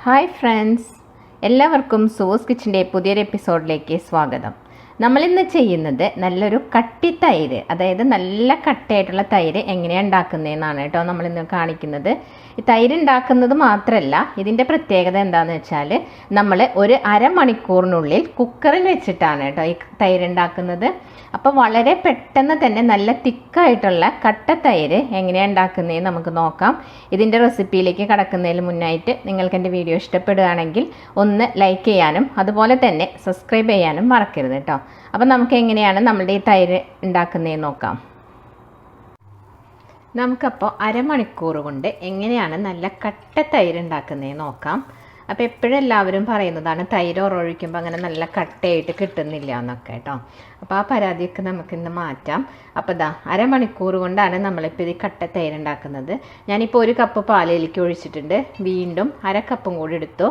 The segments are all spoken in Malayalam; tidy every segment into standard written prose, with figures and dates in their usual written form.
ഹായ് ഫ്രണ്ട്സ്, എല്ലാവർക്കും സോസ് കിച്ചൻ്റെ പുതിയൊരു എപ്പിസോഡിലേക്ക് സ്വാഗതം. നമ്മളിന്ന് ചെയ്യുന്നത് നല്ലൊരു കട്ടി തൈര്, അതായത് നല്ല കട്ടയായിട്ടുള്ള തൈര് എങ്ങനെയാണ് ഉണ്ടാക്കുന്നതെന്നാണ് കേട്ടോ നമ്മളിന്ന് കാണിക്കുന്നത്. ഈ തൈര് ഉണ്ടാക്കുന്നത് മാത്രമല്ല, ഇതിൻ്റെ പ്രത്യേകത എന്താണെന്ന് വെച്ചാൽ നമ്മൾ ഒരു അരമണിക്കൂറിനുള്ളിൽ കുക്കറിൽ വെച്ചിട്ടാണ് കേട്ടോ ഈ തൈര് ഉണ്ടാക്കുന്നത്. അപ്പോൾ വളരെ പെട്ടെന്ന് തന്നെ നല്ല തിക്കായിട്ടുള്ള കട്ട തൈര് എങ്ങനെയാണ് ഉണ്ടാക്കുന്നതെന്ന് നമുക്ക് നോക്കാം. ഇതിൻ്റെ റെസിപ്പിയിലേക്ക് കടക്കുന്നതിന് മുന്നായിട്ട് നിങ്ങൾക്ക് എൻ്റെ വീഡിയോ ഇഷ്ടപ്പെടുകയാണെങ്കിൽ ഒന്ന് ലൈക്ക് ചെയ്യാനും അതുപോലെ തന്നെ സബ്സ്ക്രൈബ് ചെയ്യാനും മറക്കരുത് കേട്ടോ. അപ്പോൾ നമുക്ക് എങ്ങനെയാണ് നമ്മളുടെ ഈ തൈര് ഉണ്ടാക്കുന്നതെന്ന് നോക്കാം. നമുക്കപ്പോൾ അരമണിക്കൂർ കൊണ്ട് എങ്ങനെയാണ് നല്ല കട്ട തൈര് ഉണ്ടാക്കുന്നതെന്ന് നോക്കാം. അപ്പോൾ എപ്പോഴും എല്ലാവരും പറയുന്നതാണ് തൈര് ഒഴിക്കുമ്പോൾ അങ്ങനെ നല്ല കട്ടയായിട്ട് കിട്ടുന്നില്ല എന്നൊക്കെ കേട്ടോ. അപ്പോൾ ആ പരാതിയൊക്കെ നമുക്കിന്ന് മാറ്റാം. അപ്പോൾ അരമണിക്കൂർ കൊണ്ടാണ് നമ്മളിപ്പോൾ ഇത് കട്ട തൈര് ഉണ്ടാക്കുന്നത്. ഞാനിപ്പോൾ 1 കപ്പ് പാലിലേക്ക് ഒഴിച്ചിട്ടുണ്ട്. വീണ്ടും 1/2 കപ്പും കൂടി എടുത്തു.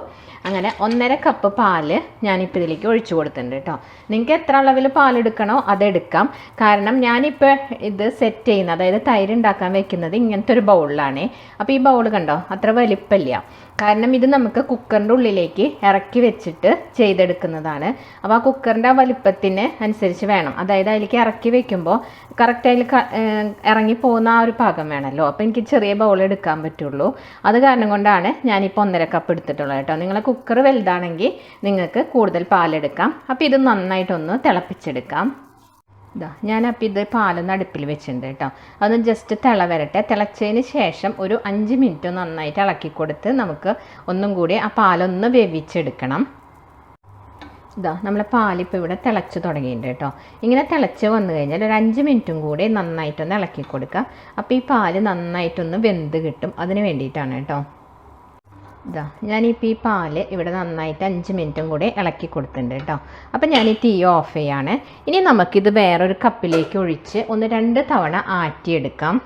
അങ്ങനെ 1.5 കപ്പ് പാല് ഞാനിപ്പോൾ ഇതിലേക്ക് ഒഴിച്ചു കൊടുത്തിട്ടുണ്ട് കേട്ടോ. നിങ്ങൾക്ക് എത്ര അളവിൽ പാലെടുക്കണോ അതെടുക്കാം. കാരണം ഞാനിപ്പോൾ ഇത് സെറ്റ് ചെയ്യുന്നത്, അതായത് തൈര് ഉണ്ടാക്കാൻ വെക്കുന്നത് ഇങ്ങനത്തെ ഒരു ബൗളിലാണ്. അപ്പോൾ ഈ ബൗൾ കണ്ടോ, അത്ര വലിപ്പമില്ല. കാരണം ഇത് നമുക്ക് കുക്കറിൻ്റെ ഉള്ളിലേക്ക് ഇറക്കി വെച്ചിട്ട് ചെയ്തെടുക്കുന്നതാണ്. അപ്പോൾ ആ കുക്കറിൻ്റെ ആ വലിപ്പത്തിന് അനുസരിച്ച് വേണം, അതായത് അതിലേക്ക് ഇറക്കി വെക്കുമ്പോൾ കറക്റ്റ് അതിൽ ഇറങ്ങിപ്പോകുന്ന ആ ഒരു പാകം വേണമല്ലോ. അപ്പോൾ എനിക്ക് ചെറിയ ബൗൾ എടുക്കാൻ പറ്റുള്ളൂ. അത് കാരണം കൊണ്ടാണ് ഞാനിപ്പോൾ 1.5 കപ്പ് എടുത്തിട്ടുള്ളത് കേട്ടോ. നിങ്ങളെ കുക്കർ വലുതാണെങ്കിൽ നിങ്ങൾക്ക് കൂടുതൽ പാലെടുക്കാം. അപ്പോൾ ഇത് നന്നായിട്ടൊന്ന് തിളപ്പിച്ചെടുക്കാം. ഞാനപ്പോൾ ഇത് പാലൊന്ന് അടുപ്പിൽ വെച്ചിട്ടുണ്ട് കേട്ടോ. അതൊന്ന് ജസ്റ്റ് വരട്ടെ. തിളച്ചതിന് ശേഷം ഒരു 5 മിനിറ്റ് നന്നായിട്ട് ഇളക്കി കൊടുത്ത് നമുക്ക് ഒന്നും കൂടി ആ പാലൊന്ന് വേവിച്ചെടുക്കണം. നമ്മളെ പാലിപ്പോൾ ഇവിടെ തിളച്ച് തുടങ്ങിയിട്ടുണ്ട് കേട്ടോ. ഇങ്ങനെ തിളച്ച് വന്നു കഴിഞ്ഞാൽ ഒരു 5 മിനിറ്റും കൂടി നന്നായിട്ടൊന്ന് ഇളക്കി കൊടുക്കുക. അപ്പോൾ ഈ പാല് നന്നായിട്ടൊന്ന് വെന്ത് കിട്ടും. അതിന് വേണ്ടിയിട്ടാണ് കേട്ടോ. ഞാനിപ്പോൾ ഈ പാല് ഇവിടെ നന്നായിട്ട് 5 മിനിറ്റും കൂടി ഇളക്കി കൊടുത്തിട്ടുണ്ട് കേട്ടോ. അപ്പം ഞാൻ ഈ തീ ഓഫ് ചെയ്യാണ്. ഇനി നമുക്കിത് വേറൊരു കപ്പിലേക്ക് ഒഴിച്ച് 1-2 തവണ ആറ്റിയെടുക്കാം.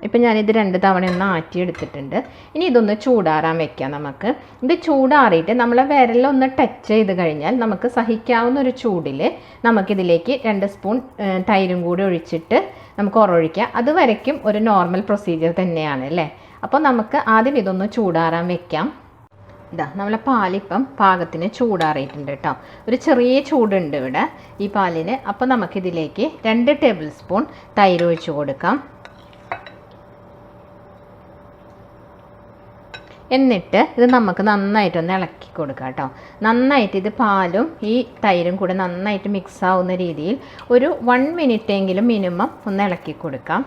ഇപ്പം ഞാനിത് 2 തവണ ഒന്ന് ആറ്റിയെടുത്തിട്ടുണ്ട്. ഇനി ഇതൊന്ന് ചൂടാറാൻ വെക്കാം നമുക്ക്. ഇത് ചൂടാറിയിട്ട് നമ്മൾ വിരലൊന്ന് ടച്ച് ചെയ്ത് കഴിഞ്ഞാൽ നമുക്ക് സഹിക്കാവുന്ന ഒരു ചൂടിൽ നമുക്കിതിലേക്ക് 2 സ്പൂൺ തൈരും കൂടി ഒഴിച്ചിട്ട് നമുക്ക് ഒഴിക്കാം. അതുവരയ്ക്കും ഒരു നോർമൽ പ്രൊസീജിയർ തന്നെയാണ് അല്ലേ. അപ്പോൾ നമുക്ക് ആദ്യം ഇതൊന്ന് ചൂടാറാൻ വെക്കാം. നമ്മളെ പാലിപ്പം പാകത്തിന് ചൂടാറിയിട്ടുണ്ട് കേട്ടോ. ഒരു ചെറിയ ചൂടുണ്ട് ഇവിടെ ഈ പാലിന്. അപ്പോൾ നമുക്കിതിലേക്ക് 2 ടേബിൾ സ്പൂൺ തൈര് ഒഴിച്ച് കൊടുക്കാം. എന്നിട്ട് ഇത് നമുക്ക് നന്നായിട്ടൊന്ന് ഇളക്കി കൊടുക്കാം കേട്ടോ. നന്നായിട്ട് ഇത് പാലും ഈ തൈരും കൂടെ നന്നായിട്ട് മിക്സ് ആവുന്ന രീതിയിൽ ഒരു 1 മിനിറ്റെങ്കിലും മിനിമം ഒന്ന് ഇളക്കി കൊടുക്കാം.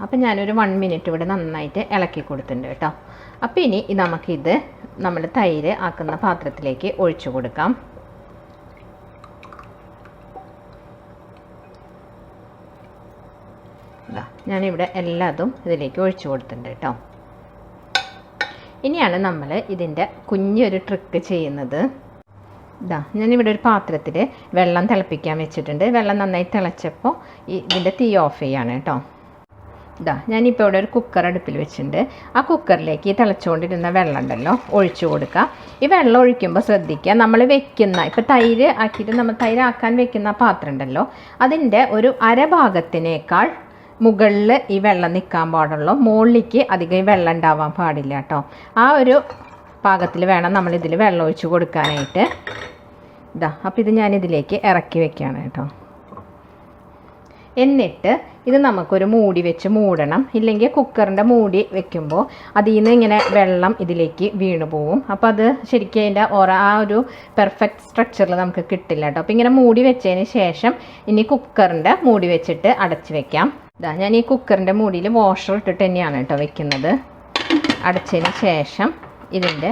അപ്പം ഞാനൊരു 1 മിനിറ്റ് ഇവിടെ നന്നായിട്ട് ഇളക്കി കൊടുത്തിട്ടുണ്ട് കേട്ടോ. അപ്പോൾ ഇനി നമുക്കിത് നമ്മൾ തൈര് ആക്കുന്ന പാത്രത്തിലേക്ക് ഒഴിച്ചു കൊടുക്കാം. ഞാനിവിടെ എല്ലാതും ഇതിലേക്ക് ഒഴിച്ചു കൊടുത്തിട്ടുണ്ട് കേട്ടോ. ഇനിയാണ് നമ്മൾ ഇതിൻ്റെ കുഞ്ഞൊരു ട്രിക്ക് ചെയ്യുന്നത്. ഞാനിവിടെ ഒരു പാത്രത്തിൽ വെള്ളം തിളപ്പിക്കാൻ വെച്ചിട്ടുണ്ട്. വെള്ളം നന്നായി തിളച്ചപ്പോൾ ഇതിൻ്റെ തീ ഓഫ് ചെയ്യാണ് കേട്ടോ. ഞാനിപ്പോൾ ഇവിടെ ഒരു കുക്കർ അടുപ്പിൽ വെച്ചിട്ടുണ്ട്. ആ കുക്കറിലേക്ക് തിളച്ചുകൊണ്ടിരുന്ന വെള്ളം ഉണ്ടല്ലോ ഒഴിച്ചു കൊടുക്കുക. ഈ വെള്ളം ഒഴിക്കുമ്പോൾ ശ്രദ്ധിക്കുക, നമ്മൾ വെക്കുന്ന ഇപ്പോൾ തൈര് ആക്കിയിട്ട് നമ്മൾ തൈരാക്കാൻ വെക്കുന്ന പാത്രം ഉണ്ടല്ലോ, അതിൻ്റെ ഒരു അരഭാഗത്തിനേക്കാൾ മുകളിൽ ഈ വെള്ളം നിൽക്കാൻ പാടുള്ളൂ. മുകളിലേക്ക് അധികം വെള്ളം ഉണ്ടാവാൻ പാടില്ല കേട്ടോ. ആ ഒരു പാകത്തിൽ വേണം നമ്മളിതിൽ വെള്ളം ഒഴിച്ച് കൊടുക്കാനായിട്ട്. അപ്പോൾ ഇത് ഞാനിതിലേക്ക് ഇറക്കി വെക്കുകയാണ് കേട്ടോ. എന്നിട്ട് ഇത് നമുക്കൊരു മൂടി വെച്ച് മൂടണം. ഇല്ലെങ്കിൽ കുക്കറിൻ്റെ മൂടി വെക്കുമ്പോൾ അതിൽ നിന്ന് ഇങ്ങനെ വെള്ളം ഇതിലേക്ക് വീണു പോവും. അപ്പോൾ അത് ശരിക്കും അതിൻ്റെ ആ ഒരു പെർഫെക്റ്റ് സ്ട്രക്ചറിൽ നമുക്ക് കിട്ടില്ല കേട്ടോ. അപ്പോൾ ഇങ്ങനെ മൂടി വെച്ചതിന് ശേഷം ഇനി കുക്കറിൻ്റെ മൂടി വെച്ചിട്ട് അടച്ച് വെക്കാം. ഞാൻ ഈ കുക്കറിൻ്റെ മൂടിയിൽ വാഷർ ഇട്ടിട്ട് തന്നെയാണ് കേട്ടോ വെക്കുന്നത്. അടച്ചതിന് ശേഷം ഇതിൻ്റെ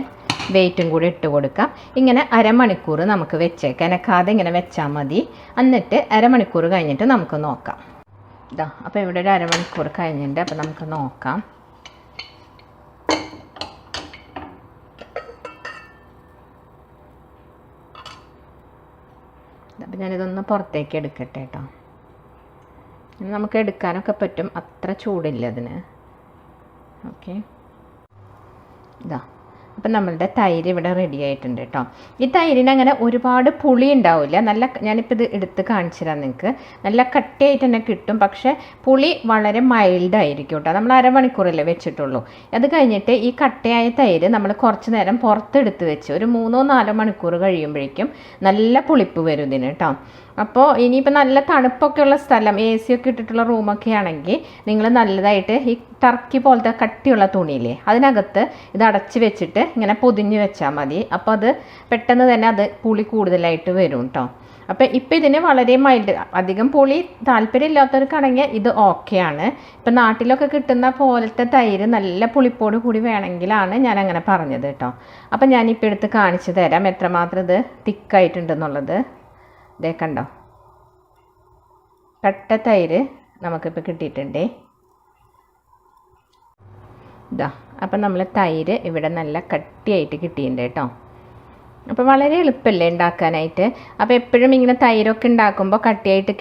വെയിറ്റും കൂടി ഇട്ട് കൊടുക്കാം. ഇങ്ങനെ അരമണിക്കൂർ നമുക്ക് വെച്ചേക്കാം. എനക്കാതെ ഇങ്ങനെ വെച്ചാൽ മതി. എന്നിട്ട് അരമണിക്കൂർ കഴിഞ്ഞിട്ട് നമുക്ക് നോക്കാം. അപ്പോൾ ഇവിടെ ഒരു അരമണിക്കൂർ കഴിഞ്ഞിട്ടുണ്ട്. അപ്പോൾ നമുക്ക് നോക്കാം. അപ്പോൾ ഞാനിതൊന്ന് പുറത്തേക്ക് എടുക്കട്ടെ കേട്ടോ. നമുക്ക് എടുക്കാനൊക്കെ പറ്റും, അത്ര ചൂടില്ല അതിന്. ഓക്കെ, അപ്പം നമ്മളുടെ തൈര് ഇവിടെ റെഡി ആയിട്ടുണ്ട് കേട്ടോ. ഈ തൈരിന് അങ്ങനെ ഒരുപാട് പുളി ഉണ്ടാവില്ല. ഞാനിപ്പോൾ ഇത് എടുത്ത് കാണിച്ചു തരാം നിങ്ങൾക്ക്. നല്ല കട്ടിയായിട്ട് തന്നെ കിട്ടും. പക്ഷേ പുളി വളരെ മൈൽഡ് ആയിരിക്കും കേട്ടോ. നമ്മൾ അരമണിക്കൂറല്ലേ വെച്ചിട്ടുള്ളൂ. അത് കഴിഞ്ഞിട്ട് ഈ കട്ടയായ തൈര് നമ്മൾ കുറച്ച് നേരം പുറത്തെടുത്ത് വെച്ച് ഒരു 3-4 മണിക്കൂർ കഴിയുമ്പോഴേക്കും നല്ല പുളിപ്പ് വരും ഇതിന് കേട്ടോ. അപ്പോൾ ഇനിയിപ്പോൾ നല്ല തണുപ്പൊക്കെ ഉള്ള സ്ഥലം, AC ഒക്കെ ഇട്ടിട്ടുള്ള റൂമൊക്കെ ആണെങ്കിൽ നിങ്ങൾ നല്ലതായിട്ട് ഈ ടർക്കി പോലത്തെ കട്ടിയുള്ള തുണിയില്ലേ അതിനകത്ത് ഇത് അടച്ച് വെച്ചിട്ട് ഇങ്ങനെ പൊതിഞ്ഞ് വെച്ചാൽ മതി. അപ്പോൾ അത് പെട്ടെന്ന് തന്നെ അത് പുളി കൂടുതലായിട്ട് വരും കേട്ടോ. അപ്പോൾ ഇപ്പോൾ ഇതിന് വളരെ മൈൽഡ്, അധികം പുളി താല്പര്യമില്ലാത്തവർക്കാണെങ്കിൽ ഇത് ഓക്കെയാണ്. ഇപ്പം നാട്ടിലൊക്കെ കിട്ടുന്ന പോലത്തെ തൈര് നല്ല പുളിപ്പോട് കൂടി വേണമെങ്കിലാണ് ഞാൻ അങ്ങനെ പറഞ്ഞത് കേട്ടോ. അപ്പം ഞാനിപ്പോൾ എടുത്ത് കാണിച്ചു തരാം എത്രമാത്രം ഇത് തിക്കായിട്ടുണ്ടെന്നുള്ളത്. ഇതേ കണ്ടോ, കട്ട തൈര് നമുക്കിപ്പോൾ കിട്ടിയിട്ടുണ്ടേ. ഇതാ, അപ്പം നമ്മൾ തൈര് ഇവിടെ നല്ല കട്ടിയായിട്ട് കിട്ടിയിട്ടുണ്ട് കേട്ടോ. അപ്പോൾ വളരെ എളുപ്പമല്ലേ ഉണ്ടാക്കാനായിട്ട്. അപ്പോൾ എപ്പോഴും ഇങ്ങനെ തൈരൊക്കെ ഉണ്ടാക്കുമ്പോൾ കട്ടിയായിട്ട്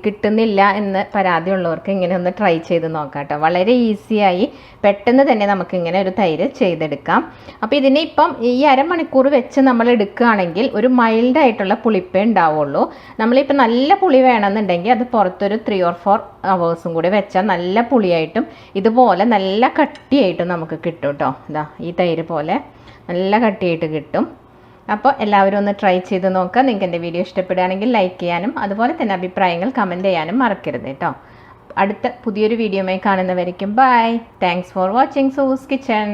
കിട്ടുന്നില്ല എന്ന് പരാതിയുള്ളവർക്ക് ഇങ്ങനെ ഒന്ന് ട്രൈ ചെയ്ത് നോക്കാം കേട്ടോ. വളരെ ഈസിയായി പെട്ടെന്ന് തന്നെ നമുക്കിങ്ങനെ ഒരു തൈര് ചെയ്തെടുക്കാം. അപ്പോൾ ഇതിനെ ഇപ്പം ഈ അരമണിക്കൂർ വെച്ച് നമ്മൾ എടുക്കുകയാണെങ്കിൽ ഒരു മൈൽഡായിട്ടുള്ള പുളിപ്പേ ഉണ്ടാവുള്ളൂ. നമ്മളിപ്പോൾ നല്ല പുളി വേണമെന്നുണ്ടെങ്കിൽ അത് പുറത്തൊരു 3 or 4 hours കൂടി വെച്ചാൽ നല്ല പുളിയായിട്ടും ഇതുപോലെ നല്ല കട്ടിയായിട്ടും നമുക്ക് കിട്ടും കേട്ടോ. ഇതാ ഈ തൈര് പോലെ നല്ല കട്ടിയായിട്ട് കിട്ടും. അപ്പോൾ എല്ലാവരും ഒന്ന് ട്രൈ ചെയ്ത് നോക്കുക. നിങ്ങൾക്ക് എൻ്റെ വീഡിയോ ഇഷ്ടപ്പെടുകയാണെങ്കിൽ ലൈക്ക് ചെയ്യാനും അതുപോലെ തന്നെ അഭിപ്രായങ്ങൾ കമൻറ്റ് ചെയ്യാനും മറക്കരുത് കേട്ടോ. അടുത്ത പുതിയൊരു വീഡിയോയുമായി കാണുന്നവരേക്കും bye. Thanks for watching Sue's kitchen.